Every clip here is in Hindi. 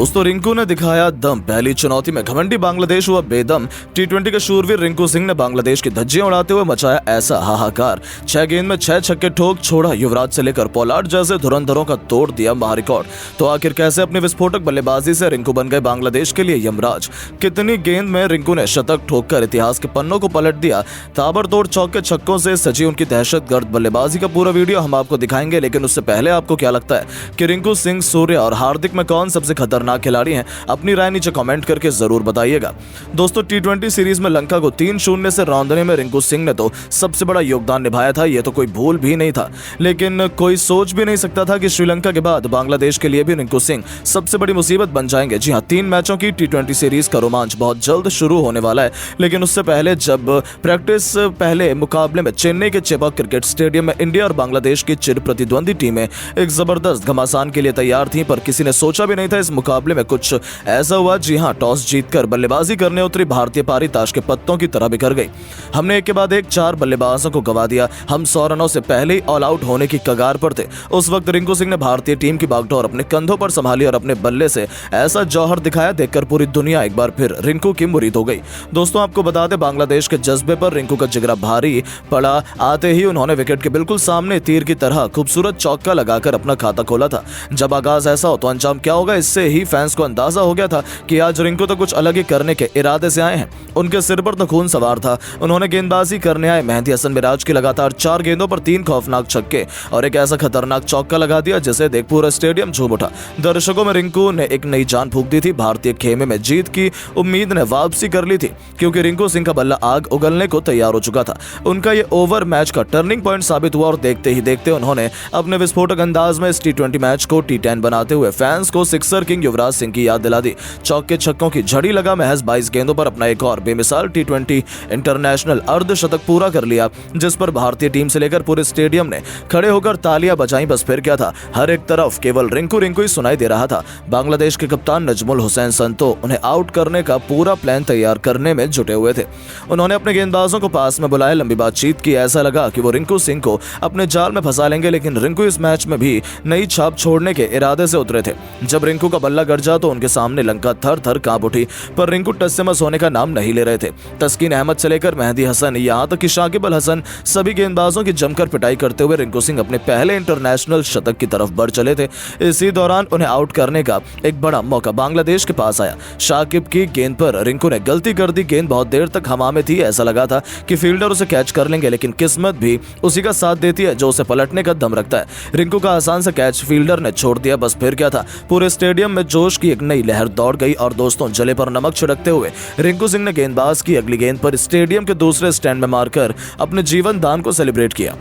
दोस्तों रिंकू ने दिखाया दम। पहली चुनौती में घमंडी बांग्लादेश हुआ बेदम। टी20 के शूरवीर रिंकू सिंह ने बांग्लादेश की धज्जियां उड़ाते हुए मचाया ऐसा हाहाकार। 6 गेंद में 6 छक्के ठोक छोड़ा युवराज से लेकर पोलार्ड जैसे धुरंधरों का तोड़ दिया महारिकॉर्ड। तो आखिर कैसे अपनी विस्फोटक बल्लेबाजी से रिंकू बन गए बांग्लादेश के लिए यमराज। कितनी गेंद में रिंकू ने शतक ठोककर इतिहास के पन्नों को पलट दिया। ताबड़तोड़ चौके छक्कों से सजी उनकी दहशतगर्द बल्लेबाजी का पूरा वीडियो हम आपको दिखाएंगे, लेकिन उससे पहले आपको क्या लगता है कि रिंकू सिंह, सूर्य और हार्दिक में कौन सबसे खतरनाक खिलाड़ी हैं? अपनी राय नीचे कमेंट करके जरूर बताइएगा। दोस्तों टी20 सीरीज में लंका को 3-0 से रौंदने में रिंकू सिंह ने तो सबसे बड़ा योगदान निभाया था, ये तो कोई भूल भी नहीं था। लेकिन कोई सोच भी नहीं सकता था कि श्रीलंका के बाद बांग्लादेश के लिए भी रिंकू सिंह सबसे बड़ी मुसीबत बन जाएंगे। जी हां, 3 मैचों की टी20 सीरीज का रोमांच बहुत जल्द शुरू होने वाला है, लेकिन उससे पहले जब प्रैक्टिस पहले मुकाबले में चेन्नई के चेपॉक क्रिकेट स्टेडियम में इंडिया और बांग्लादेश की चिर प्रतिद्वंदी टीमें एक जबरदस्त घमासान के लिए तैयार थी, पर किसी ने सोचा भी नहीं था इस मुकाबले में कुछ ऐसा हुआ। जी हां, टॉस जीतकर बल्लेबाजी करने उतरी भारतीय पारी ताश के पत्तों की तरह बिखर गई। हमने एक के बाद एक 4 बल्लेबाजों को गवा दिया। हम 100 रनों से पहले ही ऑल आउट होने की कगार पर थे। उस वक्त रिंकू सिंह ने भारतीय टीम की बागडोर अपने कंधों पर संभाली और अपने बल्ले से ऐसा जौहर दिखाया, देखकर पूरी दुनिया एक बार फिर रिंकू की मुरीद हो गई। दोस्तों आपको बता दें, बांग्लादेश के जज्बे पर रिंकू का जिगरा भारी पड़ा। आते ही उन्होंने विकेट के बिल्कुल सामने तीर की तरह खूबसूरत चौका लगाकर अपना खाता खोला था। जब आगाज ऐसा हो तो अंजाम क्या होगा, इससे ही फैंस को अंदाजा हो गया था कि आज रिंकू तो कुछ अलग ही करने के इरादे से आए हैं। उनके सिर पर तो खून सवार था। उन्होंने गेंदबाजी करने आए मेहदी हसन मिराज की लगातार 4 गेंदों पर 3 खौफनाक छक्के और एक ऐसा खतरनाक चौका लगा दिया जिसे देख पूरा स्टेडियम झूम उठा। दर्शकों में रिंकू ने एक नई जान फूंक दी थी। भारतीय खेमे में जीत की उम्मीद ने वापसी कर ली थी, क्योंकि रिंकू सिंह का बल्ला आग उगलने को तैयार हो चुका था। उनका ये ओवर मैच का टर्निंग पॉइंट साबित हुआ और देखते ही देखते उन्होंने अपने विस्फोटक अंदाज में इस टी20 मैच को टी10 बनाते हुए फैंस को सिक्सर किंग युवराज सिंह की याद दिला दी। चौके छक्कों की झड़ी लगा महज 22 गेंदों पर अपना एक और बेमिसाल टी20 इंटरनेशनल अर्धशतक पूरा कर लिया, जिस पर भारतीय टीम से लेकर पूरे स्टेडियम ने खड़े होकर तालियां बजाई। बस फिर क्या था, हर एक तरफ केवल रिंकू रिंकू ही सुनाई दे रहा था। बांग्लादेश के कप्तान नजमुल हुसैन संतो उन्हें आउट करने का पूरा प्लान तैयार करने में जुटे हुए थे। उन्होंने अपने गेंदबाजों को पास में बुलाया, लंबी बातचीत की। ऐसा लगा कि वो रिंकू सिंह को अपने जाल में फंसा लेंगे, लेकिन रिंकू इस मैच में भी नई छाप छोड़ने के इरादे से उतरे थे। जब रिंकू का बल्ला गरजा तो उनके सामने लंका थर थर कांप उठी, पर रिंकू टस से मस होने का नाम नहीं ले रहे थे। तस्कीन अहमद से लेकर मेहदी हसन, यहां तक कि शाकिब अल हसन, सभी गेंदबाजों की जमकर पिटाई करते हुए रिंकू सिंह अपने पहले इंटरनेशनल शतक की तरफ बढ़ चले थे। इसी दौरान उन्हें आउट करने का एक बड़ा मौका बांग्लादेश के पास आया। शाकिब की गेंद पर रिंकू ने गलती कर दी। गेंद बहुत देर तक हवा में थी, ऐसा लगा था कि फील्डर उसे कैच कर लेंगे, लेकिन किस्मत भी उसी का साथ देती है जो उसे पलटने का दम रखता है। रिंकू का आसान से कैच फील्डर ने छोड़ दिया। बस फिर क्या था, पूरे स्टेडियम में जोश की एक नई लहर दौड़ गई और दोस्तों जले पर नमक छिड़कते हुए रिंकू सिंह ने गेंदबाज की अगली गेंद पर स्टेडियम के दूसरे स्टैंड में मारकर अपने जीवन दान को सेलिब्रेट किया।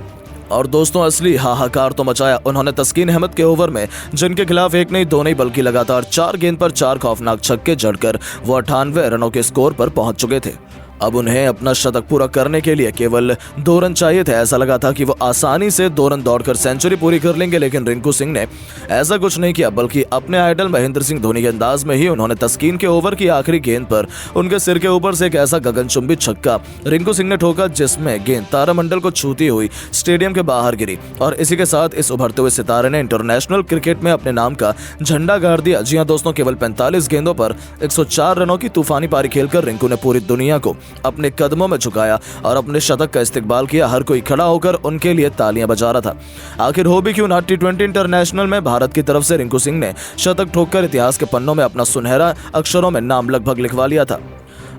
और दोस्तों असली हाहाकार तो मचाया उन्होंने तस्कीन अहमद के ओवर में, जिनके खिलाफ एक नहीं दो नहीं बल्कि लगातार 4 गेंद पर 4 खौफनाक छक्के जड़कर वो 98 रनों के स्कोर पर पहुंच चुके थे। अब उन्हें अपना शतक पूरा करने के लिए केवल 2 रन चाहिए थे। ऐसा लगा था कि वो आसानी से 2 रन दौड़कर सेंचुरी पूरी कर लेंगे, लेकिन रिंकू सिंह ने ऐसा कुछ नहीं किया, बल्कि अपने आइडल महेंद्र सिंह धोनी के अंदाज में ही उन्होंने तस्कीन के ओवर की आखिरी गेंद पर उनके सिर के ऊपर से एक ऐसा गगनचुंबी छक्का रिंकू सिंह ने ठोका जिसमें गेंद तारामंडल को छूती हुई स्टेडियम के बाहर गिरी। और इसी के साथ इस उभरते हुए सितारे ने इंटरनेशनल क्रिकेट में अपने नाम का झंडा गाड़ दिया। जी हां दोस्तों, केवल 45 गेंदों पर 104 रनों की तूफानी पारी खेलकर रिंकू ने पूरी दुनिया को अपने कदमों में झुकाया और अपने शतक का इस्तेकबाल किया। हर कोई खड़ा होकर उनके लिए तालियां बजा रहा था। आखिर हो भी क्यों ना, टी20 इंटरनेशनल में भारत की तरफ से रिंकू सिंह ने शतक ठोककर इतिहास के पन्नों में अपना सुनहरा अक्षरों में नाम लगभग लिखवा लिया था।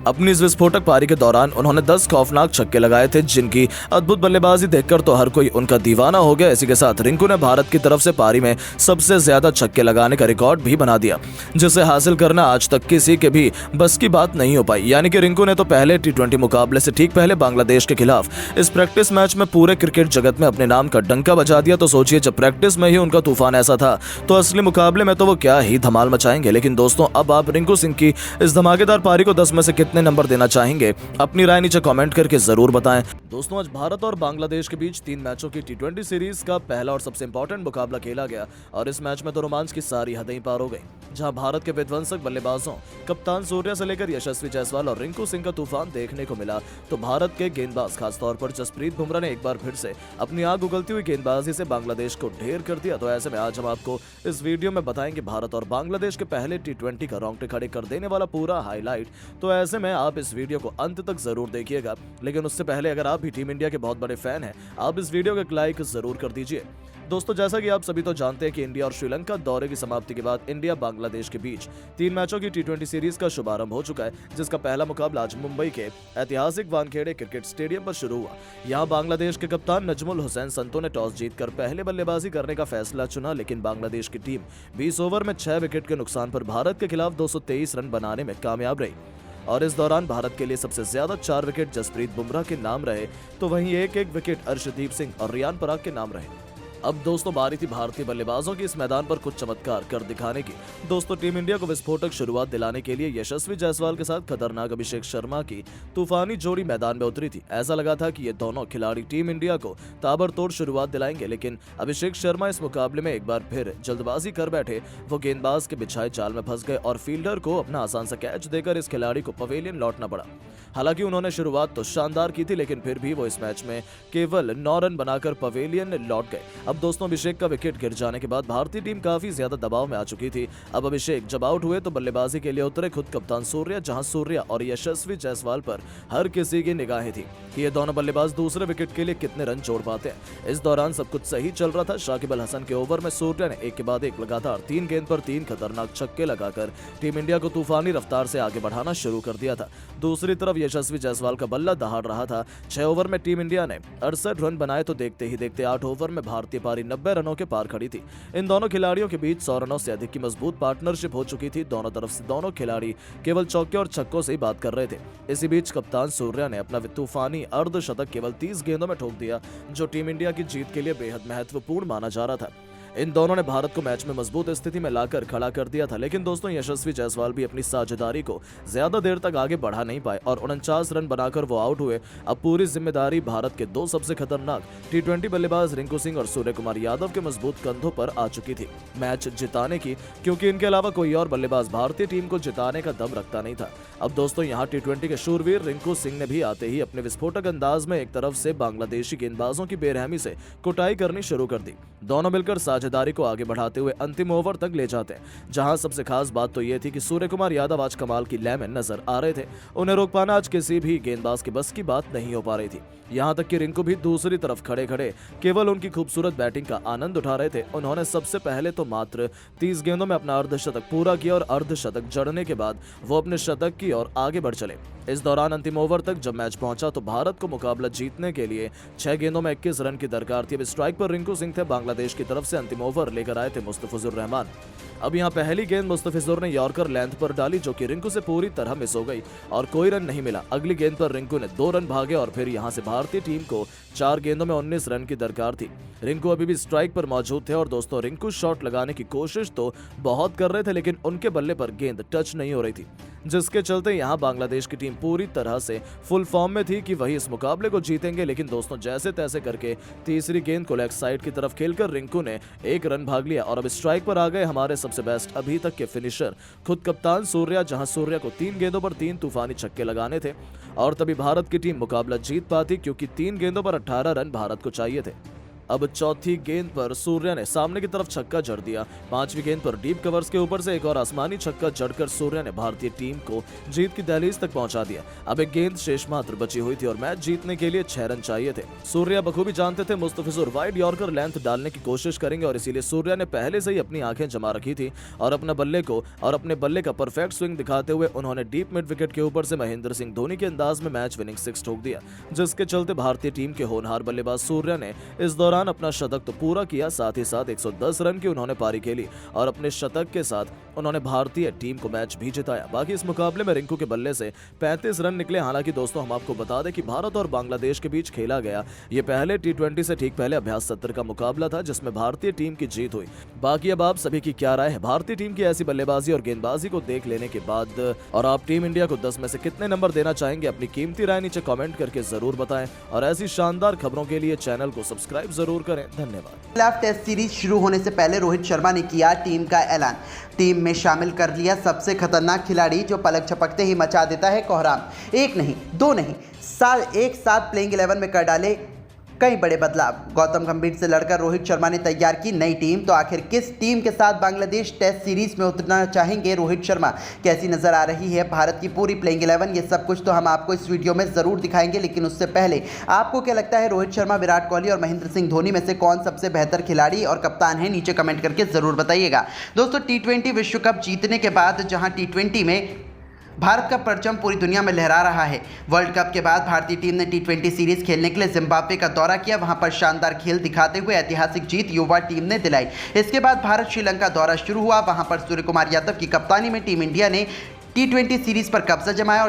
अपनी इस विस्फोटक पारी के दौरान उन्होंने 10 खौफनाक छक्के लगाए थे, जिनकी अद्भुत बल्लेबाजी देखकर तो हर कोई उनका दीवाना हो गया। इसी के साथ रिंकू ने भारत की तरफ से पारी में सबसे ज्यादा छक्के लगाने का रिकॉर्ड भी बना दिया, जिसे हासिल करना आज तक किसी के भी बस की बात नहीं हो पाई। यानी कि रिंकू ने तो पहले टी20 मुकाबले से ठीक पहले बांग्लादेश के खिलाफ इस प्रैक्टिस मैच में पूरे क्रिकेट जगत में अपने नाम का डंका बजा दिया। तो सोचिए, जब प्रैक्टिस में ही उनका तूफान ऐसा था तो असली मुकाबले में तो वो क्या ही धमाल मचाएंगे। लेकिन दोस्तों, अब आप रिंकू सिंह की इस धमाकेदार पारी को 10 में से कितने कितने नंबर देना चाहेंगे? अपनी राय नीचे कमेंट करके जरूर बताएं। दोस्तों, आज भारत और बांग्लादेश के बीच 3 मैचों की T20 सीरीज का पहला और सबसे इंपॉर्टेंट मुकाबला खेला गया और इस मैच में तो रोमांच की सारी हदें पार हो गई। जहां भारत के विध्वंसक बल्लेबाजों कप्तान सूर्या से लेकर यशस्वी जायसवाल और रिंकू सिंह का तूफान देखने को मिला, तो भारत के गेंदबाज खासतौर पर जसप्रीत बुमराह ने एक बार फिर से अपनी आग उगलती हुई गेंदबाजी से बांग्लादेश को ढेर कर दिया। तो ऐसे में आज हम आपको इस वीडियो में बताएंगे भारत और बांग्लादेश के पहले T20 का रोंगटे खड़े कर देने वाला पूरा हाईलाइट। तो ऐसे में आप इस वीडियो को अंत तक जरूर देखिएगा, लेकिन उससे पहले अगर आप भी टीम इंडिया के बहुत बड़े फैन हैं, आप इस वीडियो को एक लाइक जरूर कर दीजिए। दोस्तों, जैसा कि आप सभी तो जानते हैं कि इंडिया और श्रीलंका दौरे की समाप्ति के बाद इंडिया बांग्लादेश के बीच 3 मैचों की T20 सीरीज का शुभारंभ हो चुका है, जिसका पहला मुकाबला आज मुंबई के ऐतिहासिक वानखेड़े क्रिकेट स्टेडियम पर शुरू हुआ। यहां बांग्लादेश के कप्तान नजमुल हुसैन संतो ने टॉस जीतकर पहले बल्लेबाजी करने का फैसला चुना, लेकिन बांग्लादेश की टीम 20 ओवर में 6 विकेट के नुकसान पर भारत के खिलाफ 223 रन बनाने में कामयाब रही और इस दौरान भारत के लिए सबसे ज्यादा 4 विकेट जसप्रीत बुमराह के नाम रहे, तो वहीं एक विकेट अर्शदीप सिंह और रियान पराग के नाम रहे। अब दोस्तों, बारी थी भारतीय बल्लेबाजों की इस मैदान पर कुछ चमत्कार कर दिखाने की। दोस्तों, टीम इंडिया को विस्फोटक शुरुआत दिलाने के लिए यशस्वी जायसवाल के साथ खतरनाक अभिषेक शर्मा की तूफानी जोड़ी मैदान में उतरी थी। ऐसा लगा था कि ये दोनों खिलाड़ी टीम इंडिया को ताबड़तोड़ शुरुआत दिलाएंगे, लेकिन अभिषेक शर्मा इस मुकाबले में एक बार फिर जल्दबाजी कर बैठे। वो गेंदबाज के बिछाए जाल में फंस गए और फील्डर को अपना आसान सा कैच देकर इस खिलाड़ी को पवेलियन लौटना पड़ा। हालांकि उन्होंने शुरुआत तो शानदार की थी, लेकिन फिर भी वो इस मैच में केवल 9 रन बनाकर पवेलियन लौट गए। अब दोस्तों, अभिषेक का विकेट गिर जाने के बाद भारतीय टीम काफी ज्यादा दबाव में आ चुकी थी। अब अभिषेक जब आउट हुए तो बल्लेबाजी के लिए उतरे खुद कप्तान सूर्या, जहां सूर्या और यशस्वी जायसवाल पर हर किसी की निगाहें थी कि ये दोनों बल्लेबाज दूसरे विकेट के लिए कितने रन जोड़ पाते हैं। इस दौरान सब कुछ सही चल रहा था। शाकिब अल हसन के ओवर में सूर्या ने एक के बाद एक लगातार 3 गेंद पर 3 खतरनाक छक्के लगाकर टीम इंडिया को तूफानी रफ्तार से आगे बढ़ाना शुरू कर दिया था। दूसरी तरफ यशस्वी जायसवाल का बल्ला दहाड़ रहा था। 6 ओवर में टीम इंडिया ने 68 रन बनाए, तो देखते ही देखते 8 ओवर में भारतीय पारी 90 रनों के पार खड़ी थी। इन दोनों खिलाड़ियों के बीच 100 रनों से अधिक की मजबूत पार्टनरशिप हो चुकी थी। दोनों तरफ से दोनों खिलाड़ी केवल चौके और छक्कों से ही बात कर रहे थे। इसी बीच कप्तान सूर्या ने अपना तूफानी अर्धशतक केवल 30 गेंदों में ठोक दिया, जो टीम इंडिया की जीत के लिए बेहद महत्वपूर्ण माना जा रहा था। इन दोनों ने भारत को मैच में मजबूत स्थिति में लाकर खड़ा कर दिया था, लेकिन दोस्तों, यशस्वी जायसवाल भी अपनी साझेदारी को ज्यादा देर तक आगे बढ़ा नहीं पाए और 49 रन बनाकर वो आउट हुए। अब पूरी जिम्मेदारी भारत के 2 सबसे खतरनाक T20 बल्लेबाज रिंकू सिंह और सूर्य कुमार यादव के मजबूत कंधों पर आ चुकी थी मैच जिताने की, क्योंकि इनके अलावा कोई और बल्लेबाज भारतीय टीम को जिताने का दम रखता नहीं था। अब दोस्तों, यहाँ T20 के शूरवीर रिंकू सिंह ने भी आते ही अपने विस्फोटक अंदाज में एक तरफ से बांग्लादेशी गेंदबाजों की बेरहमी से कुटाई करनी शुरू कर दी। दोनों मिलकर साझेदारी को आगे बढ़ाते हुए अंतिम ओवर तक ले जाते हैं, जहां सबसे खास बात तो यह थी कि सूर्य कुमार यादव आज कमाल की लय में नजर आ रहे थे। उन्हें रोक पाना आज किसी भी गेंदबाज के बस की बात नहीं हो पा रही थी। यहां तक कि रिंकू भी दूसरी तरफ खड़े खड़े केवल उनकी खूबसूरत बैटिंग का आनंद उठा रहे थे। उन्होंने सबसे पहले तो मात्र 30 गेंदों में अपना अर्धशतक पूरा किया और अर्धशतक जड़ने के बाद वो अपने शतक की ओर आगे बढ़ चले। इस दौरान अंतिम ओवर तक जब मैच पहुंचा तो भारत को मुकाबला जीतने के लिए 6 गेंदों में 21 रन की दरकार थी। अब स्ट्राइक पर रिंकू सिंह थे। बांग्लादेश की तरफ से अंतिम ओवर लेकर आए थे मुस्तफिजुर रहमान। अब यहां पहली गेंद मुस्तफिजुर ने यॉर्कर लेंथ पर डाली, जो कि रिंकू से पूरी तरह मिस हो गई और कोई रन नहीं मिला। अगली गेंद पर रिंकू ने 2 रन भागे और फिर यहां से भारतीय टीम को 4 गेंदों में 19 रन की दरकार थी। रिंकू अभी भी स्ट्राइक पर मौजूद थे और दोस्तों, रिंकू शॉट लगाने की कोशिश तो बहुत कर रहे थे, लेकिन उनके बल्ले पर गेंद टच नहीं हो रही थी, जिसके चलते यहां बांग्लादेश की टीम पूरी तरह से फुल फॉर्म में थी कि वही इस मुकाबले को जीतेंगे। लेकिन दोस्तों, जैसे तैसे करके तीसरी गेंद को लेग साइड की तरफ खेलकर रिंकू ने 1 रन भाग लिया और अब स्ट्राइक पर आ गए हमारे सबसे बेस्ट अभी तक के फिनिशर खुद कप्तान सूर्या, जहां सूर्या को 3 गेंदों पर 3 तूफानी छक्के लगाने थे और तभी भारत की टीम मुकाबला जीत पाती, क्योंकि 3 गेंदों पर 18 रन भारत को चाहिए थे। अब चौथी गेंद पर सूर्या ने सामने की तरफ छक्का जड़ दिया। 5वीं गेंद पर डीप कवर्स के ऊपर से एक और आसमानी छक्का जड़कर सूर्या ने भारतीय टीम को जीत की दहलीज तक पहुंचा दिया। अब एक गेंद शेष मात्र बची हुई थी और मैच जीतने के लिए 6 रन चाहिए थे। सूर्या बखूबी जानते थे मुस्तफिजुर वाइड यॉर्कर लेंथ डालने की कोशिश करेंगे और इसीलिए सूर्या ने पहले से ही अपनी आंखें जमा रखी थी और अपने बल्ले का परफेक्ट स्विंग दिखाते हुए उन्होंने डीप मिड विकेट के ऊपर से महेंद्र सिंह धोनी के अंदाज में मैच विनिंग 6 ठोक दिया, जिसके चलते भारतीय टीम के होनहार बल्लेबाज सूर्या ने इस दौरान दौरान अपना शतक तो पूरा किया, साथ ही साथ 110 रन की उन्होंने पारी खेली और अपने शतक के साथ उन्होंने भारतीय टीम को मैच भी जिताया। बाकी इस मुकाबले में रिंकू के बल्ले से 35 रन निकले। हालांकि दोस्तों, हम आपको बता दें कि भारत और बांग्लादेश के बीच खेला गया ये पहले T20 से ठीक पहले अभ्यास सत्र का मुकाबला था, जिसमें भारतीय टीम की जीत हुई। बाकी अब आप सभी की क्या राय है भारतीय टीम की ऐसी बल्लेबाजी और गेंदबाजी को देख लेने के बाद, और आप टीम इंडिया को 10 में से कितने नंबर देना चाहेंगे? अपनी कीमती राय नीचे कमेंट करके जरूर बताएं और ऐसी शानदार खबरों के लिए चैनल को सब्सक्राइब जरूर करें। धन्यवाद। खिलाफ टेस्ट सीरीज शुरू होने से पहले रोहित शर्मा ने किया टीम का ऐलान। टीम में शामिल कर लिया सबसे खतरनाक खिलाड़ी जो पलक झपकते ही मचा देता है कोहराम। एक नहीं, दो नहीं, एक साथ प्लेइंग 11 में कर डाले कई बड़े बदलाव। गौतम गंभीर से लड़कर रोहित शर्मा ने तैयार की नई टीम। तो आखिर किस टीम के साथ बांग्लादेश टेस्ट सीरीज में उतरना चाहेंगे रोहित शर्मा? कैसी नजर आ रही है भारत की पूरी प्लेइंग 11? ये सब कुछ तो हम आपको इस वीडियो में जरूर दिखाएंगे, लेकिन उससे पहले आपको क्या लगता है रोहित शर्मा, विराट कोहली और महेंद्र सिंह धोनी में से कौन सबसे बेहतर खिलाड़ी और कप्तान है? नीचे कमेंट करके जरूर बताइएगा। दोस्तों, T20 विश्व कप जीतने के बाद जहां T20 में भारत का परचम पूरी दुनिया में लहरा रहा है, वर्ल्ड कप के बाद भारतीय टीम ने T20 सीरीज खेलने के लिए जिम्बाब्वे का दौरा किया। वहां पर शानदार खेल दिखाते हुए ऐतिहासिक जीत युवा टीम ने दिलाई। इसके बाद भारत श्रीलंका दौरा शुरू हुआ। वहां पर सूर्य कुमार यादव की कप्तानी में टीम इंडिया ने T20 सीरीज पर कब्जा जमाया और